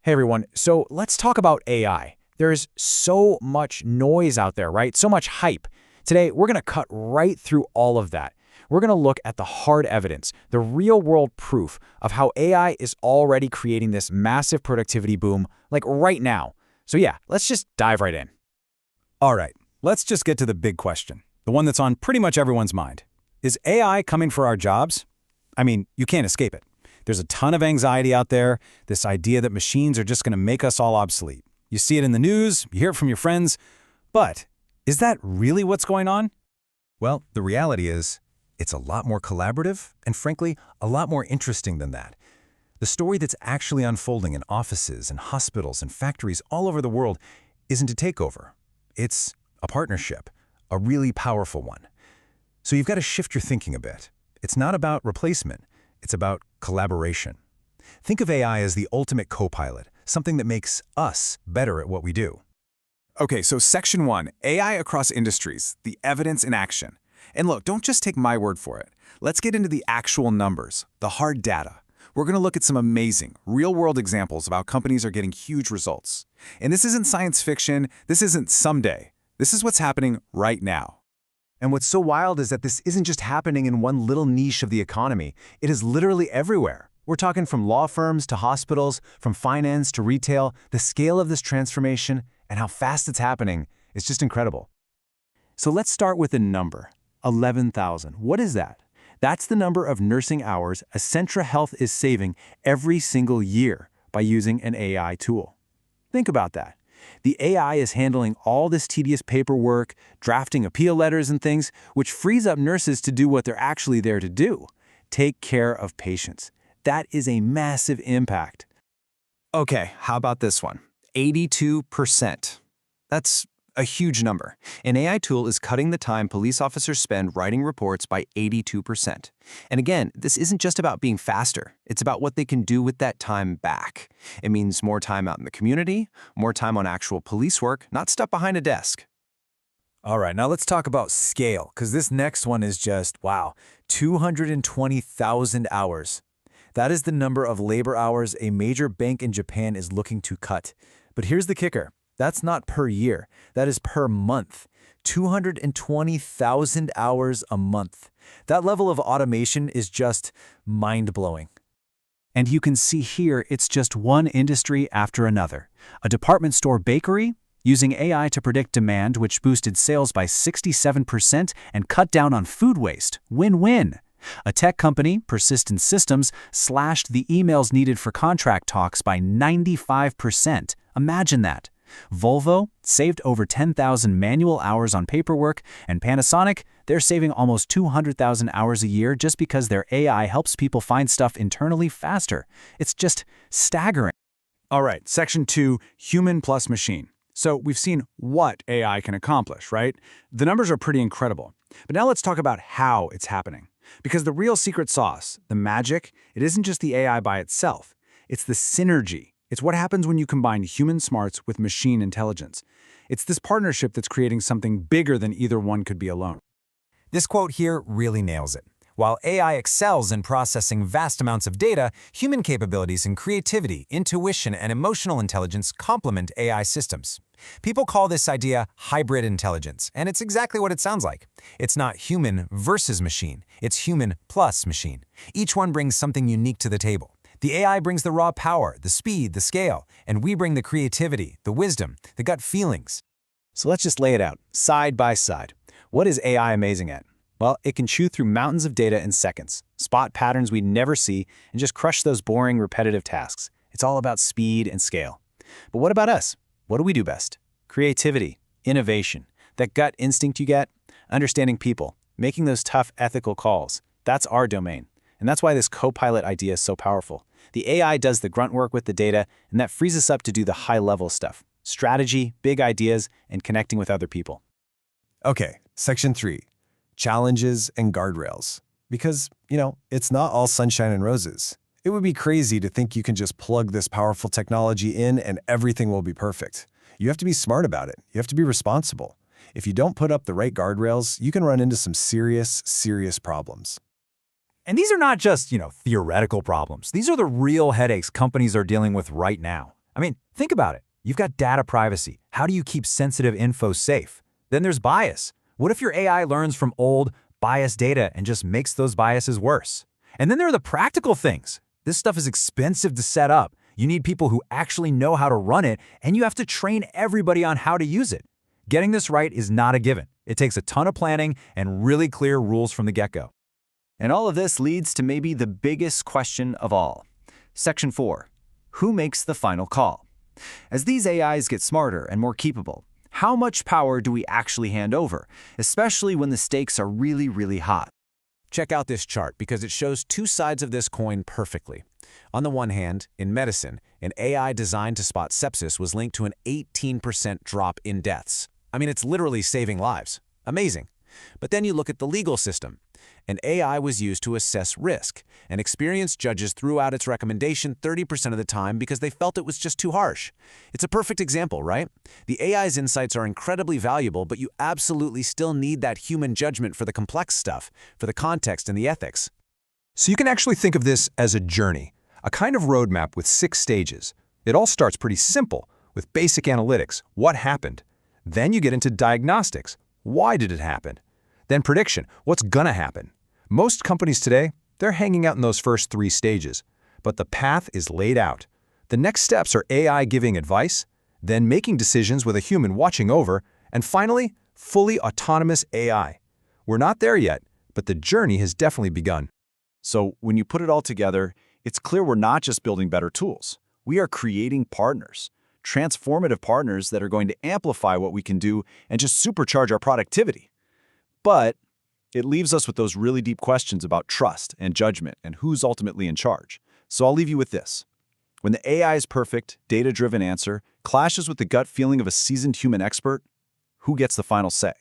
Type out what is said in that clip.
Hey everyone, so let's talk about AI. There's so much noise out there, right? So much hype. Today, we're going to cut right through all of that. We're going to look at the hard evidence, the real world proof of how AI is already creating this massive productivity boom, like right now. So yeah, let's just dive right in. All right, let's just get to the big question, the one that's on pretty much everyone's mind. Is AI coming for our jobs? I mean, you can't escape it. There's a ton of anxiety out there, this idea that machines are just going to make us all obsolete. You see it in the news, you hear it from your friends, but is that really what's going on? Well, the reality is, it's a lot more collaborative and, frankly, a lot more interesting than that. The story that's actually unfolding in offices and hospitals and factories all over the world isn't a takeover. It's a partnership, a really powerful one. So you've got to shift your thinking a bit. It's not about replacement. It's about collaboration. Think of AI as the ultimate co-pilot, something that makes us better at what we do. Okay, so Section 1, AI across industries, the evidence in action. And look, don't just take my word for it. Let's get into the actual numbers, the hard data. We're going to look at some amazing, real-world examples of how companies are getting huge results. And this isn't science fiction, this isn't someday. This is what's happening right now. And what's so wild is that this isn't just happening in one little niche of the economy. It is literally everywhere. We're talking from law firms to hospitals, from finance to retail. The scale of this transformation and how fast it's happening is just incredible. So let's start with a number, 11,000. What is that? That's the number of nursing hours Essentra Health is saving every single year by using an AI tool. Think about that. The AI is handling all this tedious paperwork, drafting appeal letters and things, which frees up nurses to do what they're actually there to do, take care of patients. That is a massive impact. Okay, how about this one? 82%. That's a huge number. An AI tool is cutting the time police officers spend writing reports by 82%. And again, this isn't just about being faster. It's about what they can do with that time back. It means more time out in the community, more time on actual police work, not stuck behind a desk. All right, now let's talk about scale, because this next one is just, wow, 220,000 hours. That is the number of labor hours a major bank in Japan is looking to cut. But here's the kicker. That's not per year. That is per month. 220,000 hours a month. That level of automation is just mind-blowing. And you can see here it's just one industry after another. A department store bakery, using AI to predict demand, which boosted sales by 67% and cut down on food waste. Win-win. A tech company, Persistent Systems, slashed the emails needed for contract talks by 95%. Imagine that. Volvo saved over 10,000 manual hours on paperwork, and Panasonic, they're saving almost 200,000 hours a year just because their AI helps people find stuff internally faster. It's just staggering. All right, Section 2, human plus machine. So we've seen what AI can accomplish, right? The numbers are pretty incredible. But now let's talk about how it's happening. Because the real secret sauce, the magic, it isn't just the AI by itself. It's the synergy. It's what happens when you combine human smarts with machine intelligence. It's this partnership that's creating something bigger than either one could be alone. This quote here really nails it. While AI excels in processing vast amounts of data, human capabilities in creativity, intuition, and emotional intelligence complement AI systems. People call this idea hybrid intelligence, and it's exactly what it sounds like. It's not human versus machine, it's human plus machine. Each one brings something unique to the table. The AI brings the raw power, the speed, the scale, and we bring the creativity, the wisdom, the gut feelings. So let's just lay it out, side by side. What is AI amazing at? Well, it can chew through mountains of data in seconds, spot patterns we'd never see, and just crush those boring, repetitive tasks. It's all about speed and scale. But what about us? What do we do best? Creativity, innovation, that gut instinct you get, understanding people, making those tough ethical calls. That's our domain. And that's why this co-pilot idea is so powerful. The AI does the grunt work with the data, and that frees us up to do the high-level stuff. Strategy, big ideas, and connecting with other people. Okay, Section 3, challenges and guardrails. Because, it's not all sunshine and roses. It would be crazy to think you can just plug this powerful technology in and everything will be perfect. You have to be smart about it. You have to be responsible. If you don't put up the right guardrails, you can run into some serious, serious problems. And these are not just, theoretical problems. These are the real headaches companies are dealing with right now. I mean, think about it. You've got data privacy. How do you keep sensitive info safe? Then there's bias. What if your AI learns from old, biased data and just makes those biases worse? And then there are the practical things. This stuff is expensive to set up. You need people who actually know how to run it, and you have to train everybody on how to use it. Getting this right is not a given. It takes a ton of planning and really clear rules from the get-go. And all of this leads to maybe the biggest question of all. Section 4. Who makes the final call? As these AIs get smarter and more capable, how much power do we actually hand over, especially when the stakes are really, really hot? Check out this chart because it shows two sides of this coin perfectly. On the one hand, in medicine, an AI designed to spot sepsis was linked to an 18% drop in deaths. I mean, it's literally saving lives. Amazing. But then you look at the legal system. An AI was used to assess risk, and experienced judges threw out its recommendation 30% of the time because they felt it was just too harsh. It's a perfect example, right? The AI's insights are incredibly valuable, but you absolutely still need that human judgment for the complex stuff, for the context and the ethics. So you can actually think of this as a journey, a kind of roadmap with 6 stages. It all starts pretty simple, with basic analytics, what happened. Then you get into diagnostics, why did it happen? Then prediction, what's gonna happen? Most companies today, they're hanging out in those first 3 stages, but the path is laid out. The next steps are AI giving advice, then making decisions with a human watching over, and finally, fully autonomous AI. We're not there yet, but the journey has definitely begun. So when you put it all together, it's clear we're not just building better tools. We are creating partners, transformative partners that are going to amplify what we can do and just supercharge our productivity. But it leaves us with those really deep questions about trust and judgment and who's ultimately in charge. So I'll leave you with this. When the AI's perfect, data-driven answer clashes with the gut feeling of a seasoned human expert, who gets the final say?